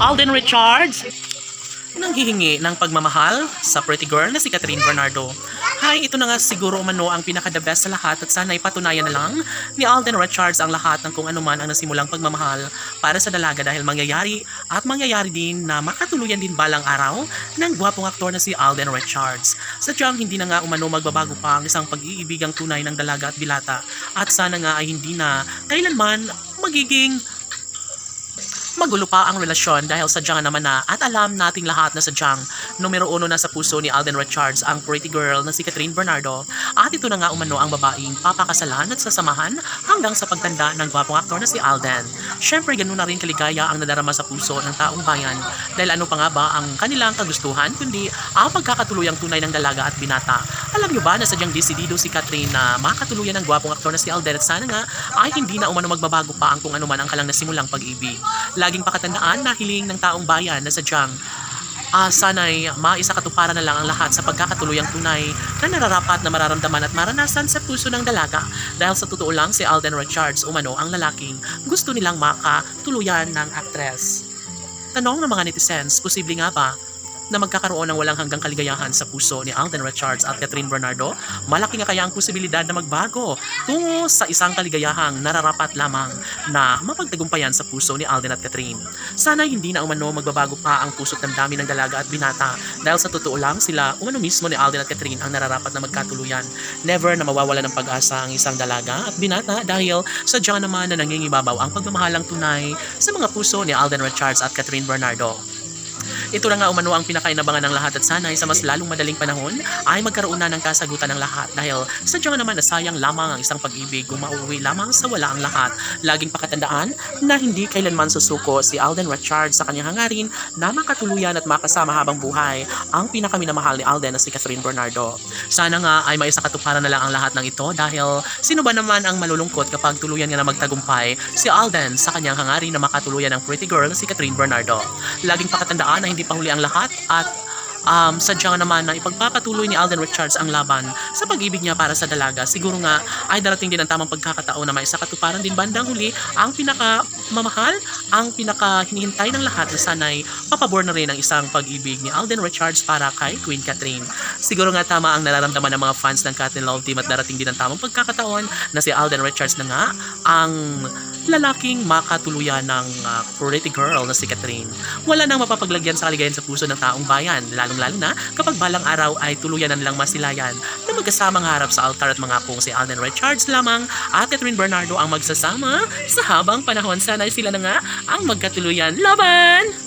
Alden Richards nanghihingi ng pagmamahal sa pretty girl na si Catherine Bernardo. Hi, ito na nga siguro umano ang pinaka-the best sa lahat at sana'y patunayan na lang ni Alden Richards ang lahat ng kung anuman ang nasimulang pagmamahal para sa dalaga dahil mangyayari din na makatuluyan din balang araw ng gwapong aktor na si Alden Richards. Sadyang hindi na nga umano magbabago pa ang isang pag-iibigang tunay ng dalaga at bilata at sana nga ay hindi na kailanman magiging magulo pa ang relasyon dahil sadyang naman na at alam nating lahat na sadyang numero 1 na sa puso ni Alden Richards ang pretty girl na si Catherine Bernardo at ito na nga umano ang babaeng papakasalan at sasamahan hanggang sa pagtanda ng gwapong aktor na si Alden. Syempre ganun na rin kaligaya ang nadarama sa puso ng taong bayan dahil ano pa nga ba ang kanilang kagustuhan kundi ang pagkakatuluyang tunay ng dalaga at binata. Alam nyo ba na sadyang desidido si Catherine na makatuluyan ng gwapong aktor na si Alden at sana nga ay hindi na umano magbabago pa ang kung anuman ang kalang nasimulang pag-ibig. Laging pakatandaan na hiling ng taong bayan na sadyang sana'y maisakatuparan na lang ang lahat sa pagkakatuluyang tunay na nararapat na mararamdaman at maranasan sa puso ng dalaga dahil sa totoo lang si Alden Richards umano ang lalaking gusto nilang makatuluyan ng aktres. Tanong ng mga netizens, posible nga ba na magkakaroon ng walang hanggang kaligayahan sa puso ni Alden Richards at Catherine Bernardo? Malaki nga kaya ang posibilidad na magbago tungo sa isang kaligayahang nararapat lamang na mapagtagumpayan sa puso ni Alden at Catherine. Sana hindi na umano magbabago pa ang puso't damdamin ng dalaga at binata dahil sa totoo lang sila umano mismo ni Alden at Catherine ang nararapat na magkatuluyan. Never na mawawala ng pag-asa ang isang dalaga at binata dahil sadyang naman na nangingibabaw ang pagmamahalang tunay sa mga puso ni Alden Richards at Catherine Bernardo. Ito na nga umano ang pinakainabangan ng lahat at sana'y sa mas lalong madaling panahon ay magkaroon na ng kasagutan ng lahat dahil sadyang naman na sayang lamang ang isang pag-ibig kung mauwi lamang sa wala ang lahat. Laging pakatandaan na hindi kailanman susuko si Alden Richards sa kanyang hangarin na makatuluyan at makasama habang buhay ang pinakaminamahal ni Alden na si Catherine Bernardo. Sana nga ay maisakatuparan na lang ang lahat ng ito dahil sino ba naman ang malulungkot kapag tuluyan nga na magtagumpay si Alden sa kanyang hangarin na makatuluyan ng pretty girl na si Catherine Bernardo. Laging pakatandaan na hindi pa huli ang lahat at sadyang naman na ipagpapatuloy ni Alden Richards ang laban sa pag-ibig niya para sa dalaga. Siguro nga ay darating din ang tamang pagkakataon na maisakatuparan din bandang huli ang pinakamamahal, ang pinakahinihintay ng lahat na sana'y papabor na rin ang isang pag-ibig ni Alden Richards para kay Queen Catherine. Siguro nga tama ang nararamdaman ng mga fans ng Cat and Love Team at darating din ang tamang pagkakataon na si Alden Richards na nga ang lalaking makatuluyan ng pretty girl na si Catherine. Wala nang mapapaglagyan sa kaligayahan sa puso ng taong bayan, lalong-lalo na kapag balang araw ay tuluyan na nilang masilayan na magkasamang harap sa altar at mga kung si Alden Richards lamang at Catherine Bernardo ang magsasama sa habang panahon. Sana sila na nga ang magkatuluyan. Laban!